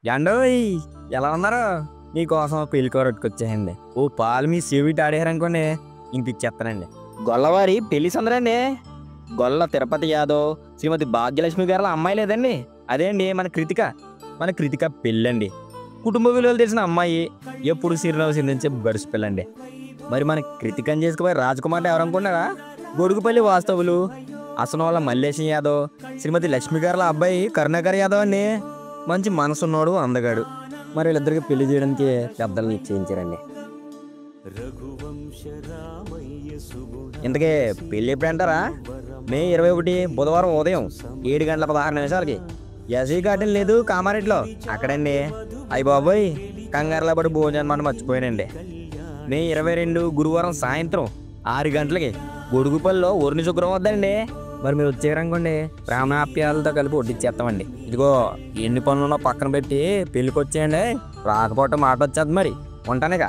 యాండోయ్ ఎలా ఉన్నారు? మీకోసం పెళ్లికూర వచ్చేయండి. ఓ పాలు మీ సేవిటి ఆడేయారనుకోండి ఇంక ఇచ్చేస్తానండి. గొల్లవారి పెళ్లి సందరండి. గొల్ల తిరుపతి యాదవ్ శ్రీమతి భాగ్యలక్ష్మి గారి అమ్మాయి లేదండి, అదే అండి మన కృతిక పెళ్ళండి. కుటుంబ విలువలు తెలిసిన అమ్మాయి, ఎప్పుడు చిరునవ్వు సిందించే గడుసు పిల్లండి. మరి మన కృతికని చేసుకుపోయి రాజకుమార్ ఎవరనుకున్నారా? గొడుగుపల్లి వాస్తవులు అసలు వాళ్ళ మల్లేశం యాదవ్ శ్రీమతి లక్ష్మి గారి అబ్బాయి కరుణాకర్ యాదవ్ అండి. మంచి మనసున్నాడు, అందగాడు. మరి వీళ్ళిద్దరికి పెళ్లి చేయడానికి పెద్దలు నిశ్చయించారండి. ఇంతకీ పెళ్ళి ఎప్పుడంటారా? మే 21 బుధవారం ఉదయం 7:16 ఎస్సీ గార్డెన్ లేదు కామారెడ్డిలో, అక్కడండి. అయ్య బాబోయ్, కంగారులో పడి భోజనం మనం మర్చిపోయానండి. మే 22 గురువారం సాయంత్రం 6 గంటలకి గొడుగుపల్లిలో ఒరిని శుక్రం వద్దండి. మరి మీరు వచ్చారనుకోండి ప్రాణాప్యాలతో కలిపి వడ్డిచ్చేస్తామండి. ఇదిగో ఎన్ని పనులున్నా పక్కన పెట్టి పెళ్ళికి వచ్చేయండి, రాకపోవటం మాట వచ్చేది. మరి ఉంటానేగా.